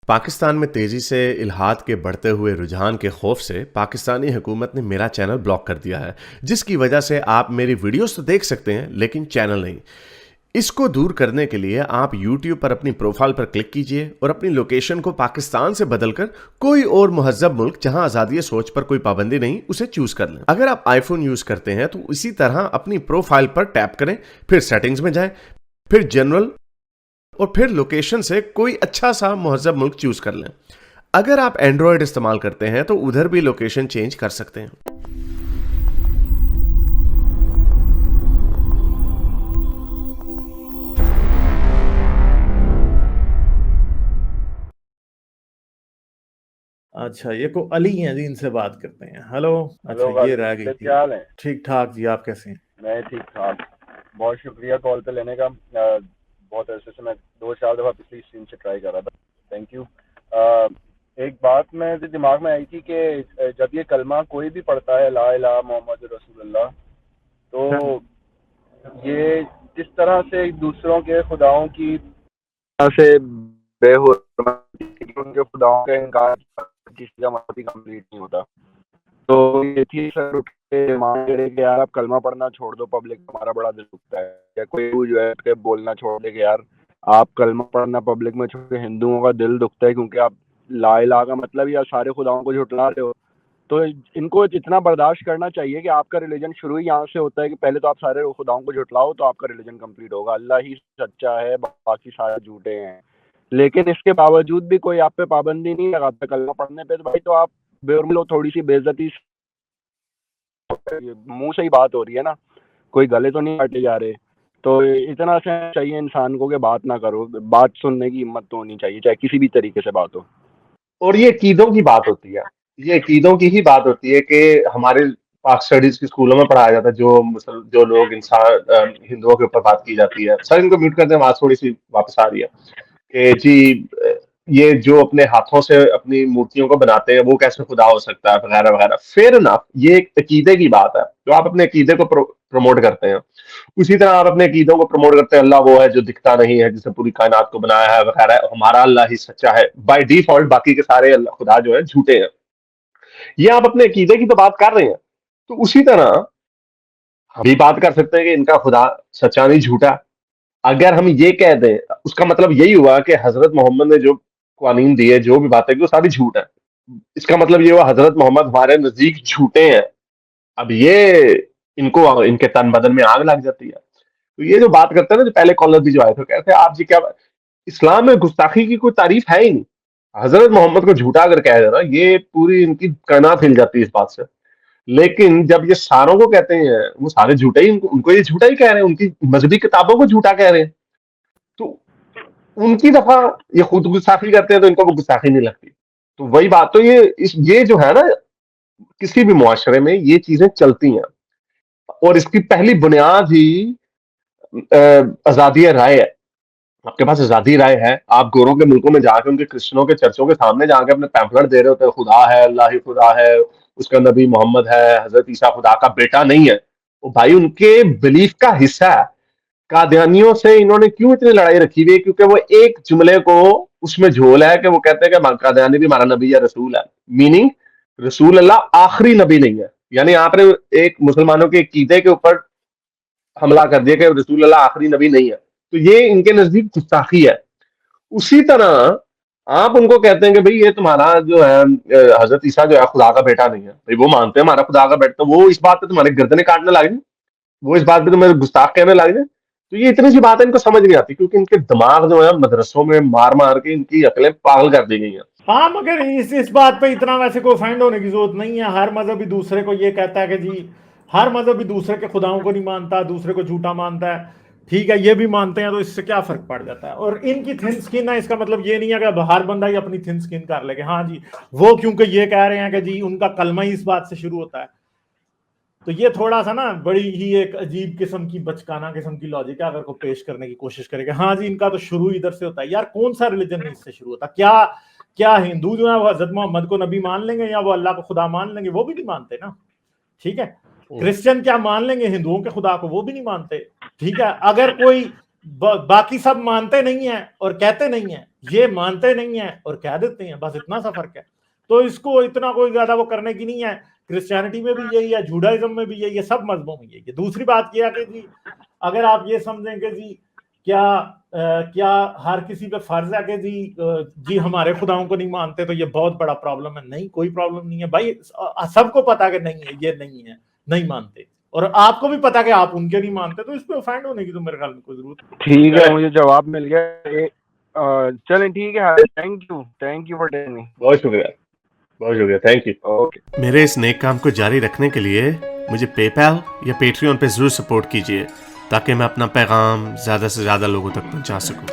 پاکستان میں تیزی سے الحاد کے بڑھتے ہوئے رجحان کے خوف سے پاکستانی حکومت نے میرا چینل بلاک کر دیا ہے، جس کی وجہ سے آپ میری ویڈیوز تو دیکھ سکتے ہیں لیکن چینل نہیں۔ اس کو دور کرنے کے لیے آپ یوٹیوب پر اپنی پروفائل پر کلک کیجئے اور اپنی لوکیشن کو پاکستان سے بدل کر کوئی اور مہذب ملک جہاں آزادی سوچ پر کوئی پابندی نہیں اسے چوز کر لیں۔ اگر آپ آئی فون یوز کرتے ہیں تو اسی طرح اپنی پروفائل پر ٹیپ کریں، پھر سیٹنگز میں جائیں، پھر جنرل اور پھر لوکیشن سے کوئی اچھا سا مہذب ملک چوز کر لیں۔ اگر آپ اینڈرائیڈ استعمال کرتے ہیں تو ادھر بھی لوکیشن چینج کر سکتے ہیں۔ اچھا، یہ کو علی ہیں جی، ان سے بات کرتے ہیں۔ ہلو، اچھا یہ رہ گئی تھی۔ کیا حال ہے؟ ٹھیک ٹھاک جی، آپ کیسے ہیں؟ میں ٹھیک ٹھاک، بہت شکریہ کال پہ لینے کا۔ بہت عرصے سے میں 2-4 دفعہ پچھلی اسٹریم سے ٹرائی کر رہا تھا، تھینک یو۔ ایک بات میں دماغ میں آئی تھی کہ جب یہ کلمہ کوئی بھی پڑھتا ہے لا الہ محمد رسول اللہ، تو یہ جس طرح سے دوسروں کے خداؤں کی سے بے حرمتی ان کے خداؤں کا انکار کسی کا مذہبی کمپلیٹ نہیں ہوتا، تو یہ تھی سر اٹھ کے مان کرے کہ یار آپ کلمہ پڑھنا چھوڑ دو، پبلک ہمارا بڑا دل دکھتا ہے، یا کوئی جو ہے کہ بولنا چھوڑ دے کہ یار آپ کلمہ پڑھنا پبلک میں چھوڑ کے ہندوؤں کا دل دکھتا ہے کیونکہ آپ لا الہ کا مطلب یا سارے خداؤں کو جھٹلا رہے ہو۔ تو ان کو اتنا برداشت کرنا چاہیے کہ آپ کا ریلیجن شروع ہی یہاں سے ہوتا ہے کہ پہلے تو آپ سارے خداؤں کو جھٹلاؤ تو آپ کا ریلیجن کمپلیٹ ہوگا، اللہ ہی سچا ہے باقی سارے جھوٹے ہیں۔ لیکن اس کے باوجود بھی کوئی آپ پہ پابندی نہیں لگاتا کلمہ پڑھنے پہ، تو بھائی تو آپ بے لو تھوڑی سی بے عزتی، منہ سے ہی بات ہو رہی ہے نا، کوئی گلے تو نہیں کاٹے جا رہے، تو اتنا سے چاہیے انسان کو کہ بات نہ کرو، بات سننے کی ہمت تو ہونی چاہیے چاہے کسی بھی طریقے سے بات ہو۔ اور یہ عقیدوں کی بات ہوتی ہے، یہ عقیدوں کی ہی بات ہوتی ہے کہ ہمارے پاک اسٹڈیز کی اسکولوں میں پڑھایا جاتا ہے، جو لوگ انسان ہندوؤں کے اوپر بات کی جاتی ہے۔ سر ان کو میوٹ کرتے ہیں، آواز تھوڑی سی واپس آ رہی ہے کہ جی یہ جو اپنے ہاتھوں سے اپنی مورتیوں کو بناتے ہیں وہ کیسے خدا ہو سکتا ہے وغیرہ وغیرہ۔ فیئر انف، یہ ایک عقیدے کی بات ہے، جو آپ اپنے عقیدے کو پروموٹ کرتے ہیں، اسی طرح آپ اپنے عقیدوں کو پروموٹ کرتے ہیں اللہ وہ ہے جو دکھتا نہیں ہے، جس نے پوری کائنات کو بنایا ہے وغیرہ، ہمارا اللہ ہی سچا ہے، بائی ڈیفالٹ باقی کے سارے اللہ خدا جو ہے جھوٹے ہیں۔ یہ آپ اپنے عقیدے کی تو بات کر رہے ہیں، تو اسی طرح ہم بھی بات کر سکتے ہیں کہ ان کا خدا سچا نہیں جھوٹا۔ اگر ہم یہ کہہ دیں اس کا مطلب یہی ہوا کہ حضرت محمد نے جو قوانین دیے، جو بھی باتیں کی، وہ ساری جھوٹ ہے۔ اس کا مطلب یہ ہوا حضرت محمد ہمارے نزدیک جھوٹے ہیں۔ اب یہ ان کو ان کے تن بدن میں آگ لگ جاتی ہے۔ تو یہ جو بات کرتے ہیں نا، جو پہلے کالر بھی جو آئے تھے کہتے ہیں آپ جی کیا اسلام میں گستاخی کی کوئی تعریف ہے ہی نہیں۔ حضرت محمد کو جھوٹا اگر کہہ دینا، یہ پوری ان کی کائنات ہل جاتی ہے اس بات سے۔ لیکن جب یہ ساروں کو کہتے ہیں وہ سارے جھوٹے ہی، ان کو یہ جھوٹا ہی کہہ رہے ہیں، ان کی مذہبی کتابوں کو جھوٹا کہہ رہے ہیں، تو ان کی دفعہ یہ خود گستاخی کرتے ہیں تو ان کو وہ گستاخی نہیں لگتی۔ تو وہی بات، تو یہ جو ہے نا، کسی بھی معاشرے میں یہ چیزیں چلتی ہیں، اور اس کی پہلی بنیاد ہی آزادی رائے ہے۔ آپ کے پاس آزادی رائے ہے، آپ گوروں کے ملکوں میں جا کے ان کے کرسچنوں کے چرچوں کے سامنے جا کے اپنے پیمفلٹ دے رہے ہوتے ہیں خدا ہے، اللہ ہی خدا ہے، اس کا نبی محمد ہے، حضرت عیسیٰ خدا کا بیٹا نہیں ہے۔ وہ بھائی ان کے بلیف کا حصہ ہے۔ قادیانیوں سے انہوں نے کیوں اتنی لڑائی رکھی ہوئی ہے؟ کیونکہ وہ ایک جملے کو اس میں جھول ہے کہ وہ کہتے ہیں کہ قادیانی بھی ہمارا نبی یا رسول ہے، میننگ رسول اللہ آخری نبی نہیں ہے۔ یعنی آپ نے ایک مسلمانوں کے عقیدے کے اوپر حملہ کر دیا کہ رسول اللہ آخری نبی نہیں ہے، تو یہ ان کے نزدیک گستاخی ہے۔ اسی طرح آپ ان کو کہتے ہیں کہ بھئی یہ تمہارا جو ہے حضرت عیسیٰ جو ہے خدا کا بیٹا نہیں ہے، بھئی وہ مانتے ہیں ہمارا خدا کا بیٹا، تو وہ اس بات پہ تمہارے گردنیں کاٹنے لگ جائیں، وہ اس بات پہ تمہیں گستاخ کہنے لگ جائیں۔ تو یہ اتنی سی باتیں ان کو سمجھ نہیں آتی، کیونکہ ان کے دماغ جو ہے مدرسوں میں مار مار کے ان کی عقلیں پاگل کر دی گئی ہیں۔ ہاں، مگر اس بات پہ اتنا ویسے کوئی فائنڈ ہونے کی ضرورت نہیں ہے۔ ہر مذہبی دوسرے کو یہ کہتا ہے کہ جی، ہر مذہبی دوسرے کے خداؤں کو نہیں مانتا، دوسرے کو جھوٹا مانتا ہے، ٹھیک ہے، یہ بھی مانتے ہیں، تو اس سے کیا فرق پڑ جاتا ہے؟ اور ان کی تھن سکن ہے، اس کا مطلب یہ نہیں ہے کہ ہر بندہ ہی اپنی تھن سکن کر لے کہ ہاں جی وہ کیونکہ یہ کہہ رہے ہیں کہ جی ان کا کلمہ ہی اس بات سے شروع ہوتا ہے۔ تو یہ تھوڑا سا نا بڑی ہی ایک عجیب قسم کی بچکانہ قسم کی لاجک ہے اگر کوئی پیش کرنے کی کوشش کرے گا ہاں جی ان کا تو شروع ادھر سے ہوتا ہے۔ یار کون سا ریلیجن اس سے شروع ہوتا ہے؟ کیا ہندو جو ہے وہ حضرت محمد کو نبی مان لیں گے یا وہ اللہ کو خدا مان لیں گے؟ وہ بھی نہیں مانتے نا، ٹھیک ہے۔ کرسچن کیا مان لیں گے ہندوؤں کے خدا کو؟ وہ بھی نہیں مانتے، ٹھیک ہے۔ اگر کوئی باقی سب مانتے نہیں ہیں اور کہتے نہیں ہیں, یہ مانتے نہیں ہیں اور کہہ دیتے ہیں, بس اتنا سا فرق ہے. تو اس کو اتنا کوئی زیادہ وہ کرنے کی نہیں ہے. کرسچینٹی میں بھی یہی ہے, جوڈائزم میں بھی یہی ہے, سب مذہبوں میں یہی ہے. دوسری بات یہ ہے کہ جی اگر آپ یہ سمجھیں کہ جی کیا ہر کسی پہ فرض ہے کہ جی ہمارے خداؤں کو نہیں مانتے, تو یہ بہت بڑا پرابلم ہے. نہیں, کوئی پرابلم نہیں ہے بھائی, سب کو پتا کہ نہیں ہے, یہ نہیں ہے, نہیں مانتے, اور آپ کو بھی پتا کہ آپ ان کے نہیں مانتے, تو اس پہ افینڈ ہونے کی تو میرے خیال میں کوئی ضرورت نہیں. ٹھیک ہے, مجھے جواب مل گیا. چلیں ٹھیک ہے, thank you for telling me. بہت شکریہ, تھینک یو. اوکے. میرے اس نیک کام کو جاری رکھنے کے لیے مجھے پے پیل یا پیٹریون پہ ضرور سپورٹ کیجیے تاکہ میں اپنا پیغام زیادہ سے زیادہ لوگوں تک پہنچا سکوں.